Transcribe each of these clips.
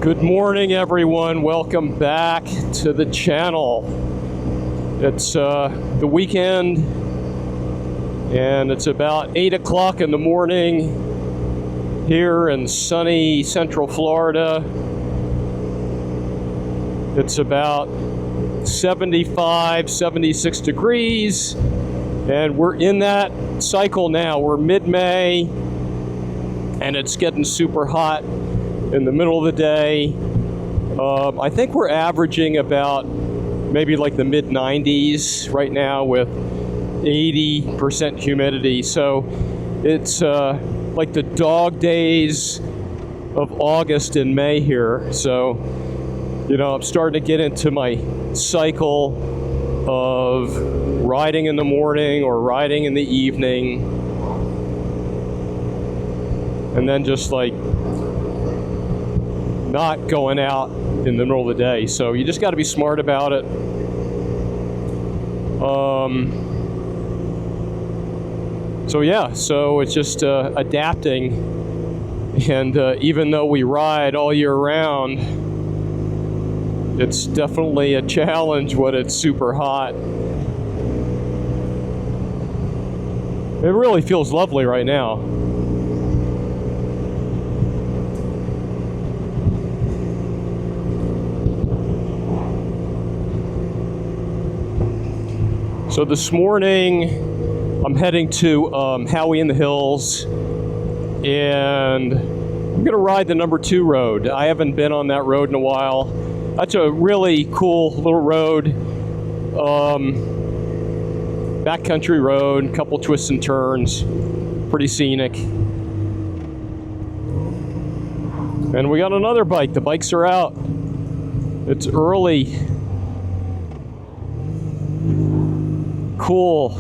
Good morning, everyone. Welcome back to the channel. It's the weekend, and it's about 8 o'clock in the morning here in sunny Central Florida. It's about 75, 76 degrees, and we're in that cycle now. We're mid-May, and it's getting super hot in the middle of the day. I think we're averaging about maybe like the mid-90s right now with 80% humidity. So it's like the dog days of August and May here. So, you know, I'm starting to get into my cycle of riding in the morning or riding in the evening, and then just like not going out in the middle of the day. So you just got to be smart about it. So yeah, so it's just adapting. And even though we ride all year round, it's definitely a challenge when it's super hot. It really feels lovely right now. So this morning, I'm heading to Howey-In-The-Hills, and I'm gonna ride the number 2 road. I haven't been on that road in a while. That's a really cool little road, backcountry road, a couple twists and turns, pretty scenic. And we got another bike. The bikes are out. It's early. Cool.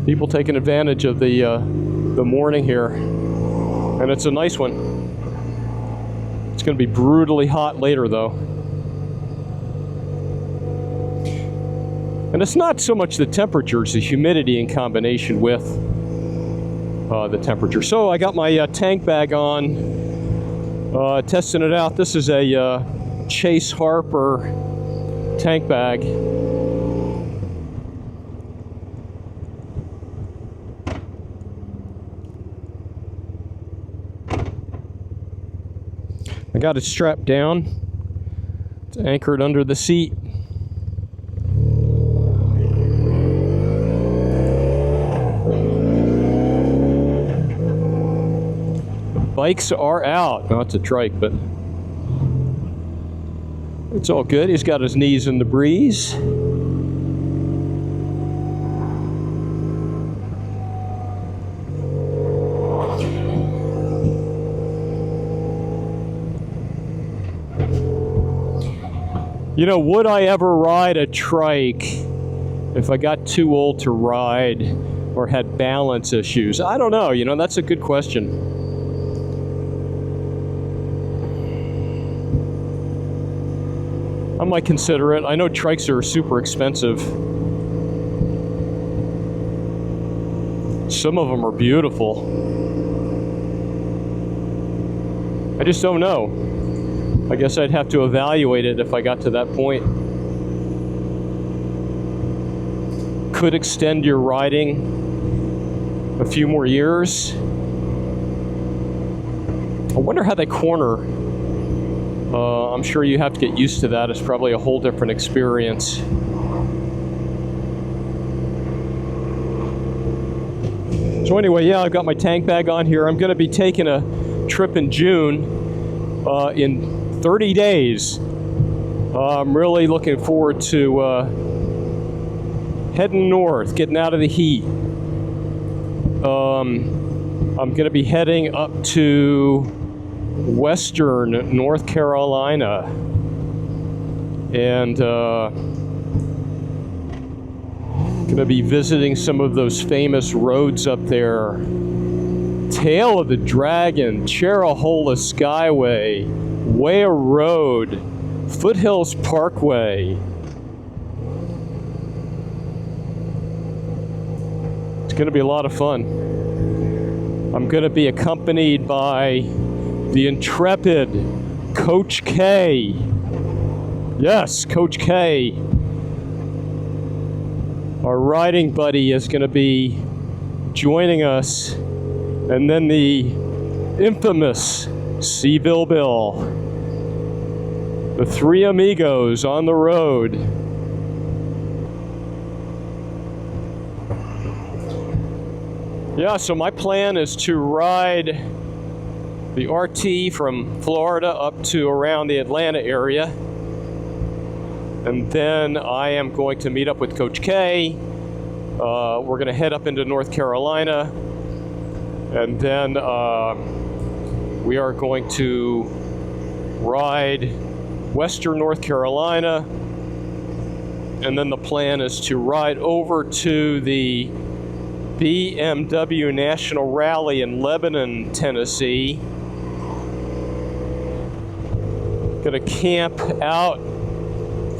People taking advantage of the morning here, and it's a nice one. It's going to be brutally hot later, though. And it's not so much the temperature, it's the humidity in combination with the temperature. So I got my tank bag on, testing it out. This is a Chase Harper tank bag. I got it strapped down. It's anchored under the seat. The bikes are out. Well, it's a trike, but it's all good. He's got his knees in the breeze. You know, would I ever ride a trike if I got too old to ride or had balance issues? I don't know. You know, that's a good question. I might consider it. I know trikes are super expensive. Some of them are beautiful. I just don't know. I guess I'd have to evaluate it if I got to that point. Could extend your riding a few more years. I wonder how they corner. I'm sure you have to get used to that. It's probably a whole different experience. So anyway, yeah, I've got my tank bag on here. I'm going to be taking a trip in June in 30 days. I'm really looking forward to heading north, getting out of the heat. I'm going to be heading up to western North Carolina, and going to be visiting some of those famous roads up there. Tail of the Dragon, Cherrahola Skyway, Waya Road, Foothills Parkway. It's going to be a lot of fun. I'm going to be accompanied by the intrepid Coach K. Yes, Coach K. Our riding buddy is going to be joining us. And then the infamous Seville Bill. The three amigos on the road. Yeah, so my plan is to ride the RT from Florida up to around the Atlanta area. And then I am going to meet up with Coach K. We're going to head up into North Carolina. And then we are going to ride Western North Carolina. And then the plan is to ride over to the BMW National Rally in Lebanon, Tennessee. Gonna camp out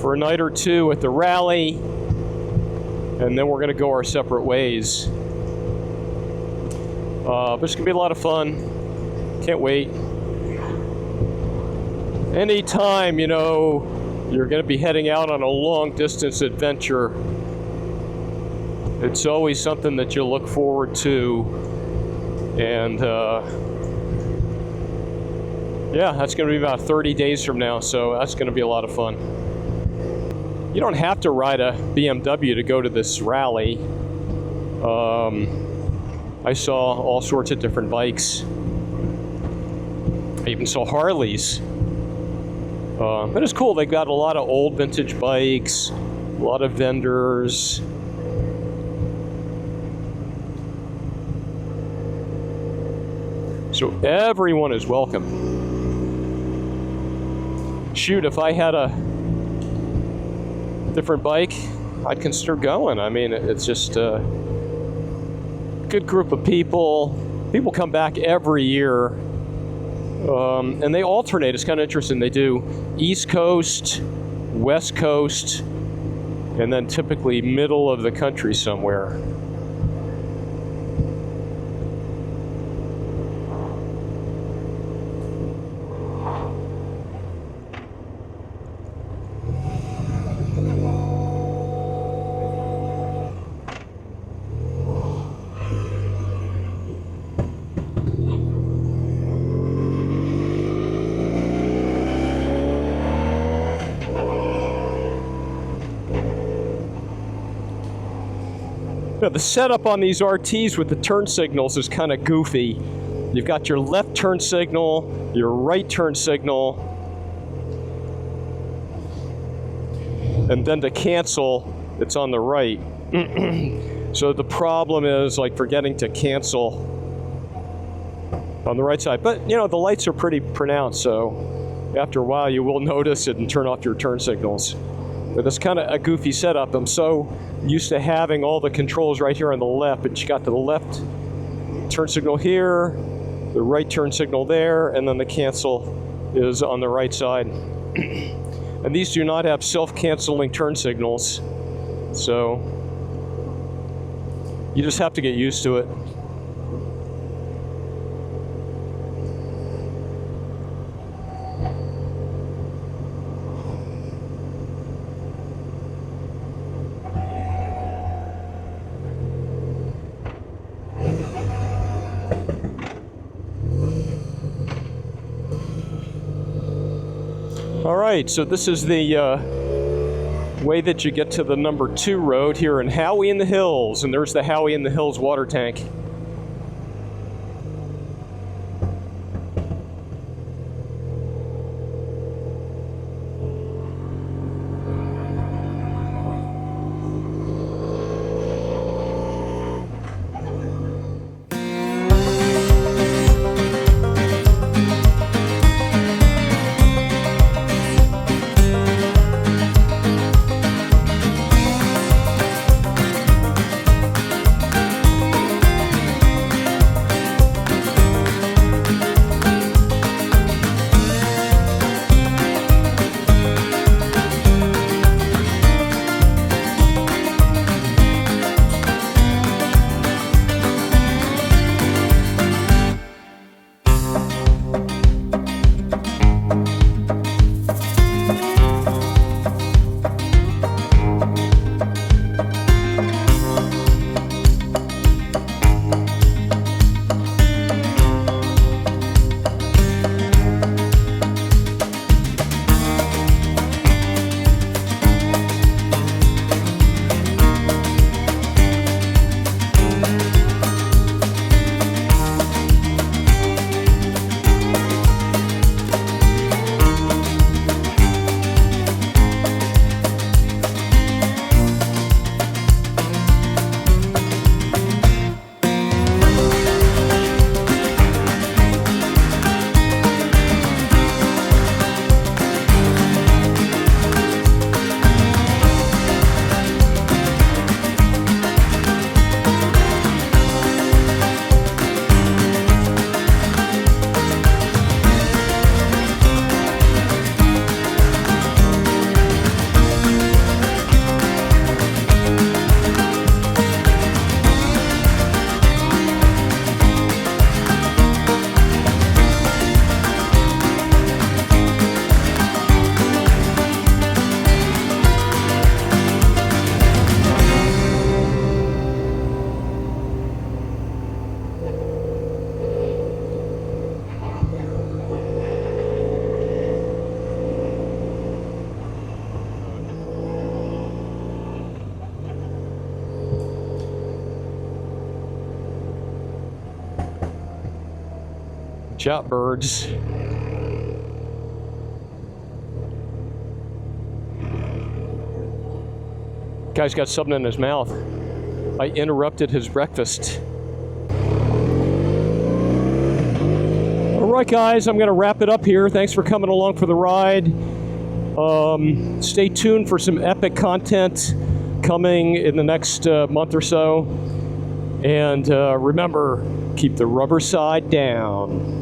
for a night or two at the rally, and then we're gonna go our separate ways. But it's gonna be a lot of fun. Can't wait. Anytime, you're gonna be heading out on a long distance adventure, it's always something that you look forward to. And yeah, that's going to be about 30 days from now, so that's going to be a lot of fun. You don't have to ride a BMW to go to this rally. I saw all sorts of different bikes. I even saw Harleys. But it's cool. They've got a lot of old vintage bikes, a lot of vendors. So everyone is welcome. Shoot, if I had a different bike, I'd consider going. I mean, it's just a good group of people. People come back every year, and they alternate. It's kind of interesting. They do East Coast, West Coast, and then typically middle of the country somewhere. The setup on these RTs with the turn signals is kind of goofy. You've got your left turn signal, your right turn signal, and then to cancel, it's on the right. So the problem is like forgetting to cancel on the right side. But the lights are pretty pronounced, so after a while you will notice it and turn off your turn signals. But it's kind of a goofy setup. I'm so used to having all the controls right here on the left, but you got the left turn signal here, the right turn signal there, and then the cancel is on the right side. And these do not have self-canceling turn signals, so you just have to get used to it. All right, so this is the way that you get to the number 2 road here in Howey-In-The-Hills, and there's the Howey-In-The-Hills water tank. Chat birds. Guy's got something in his mouth. I interrupted his breakfast. All right, guys, I'm going to wrap it up here. Thanks for coming along for the ride. Stay tuned for some epic content coming in the next month or so. And remember, keep the rubber side down.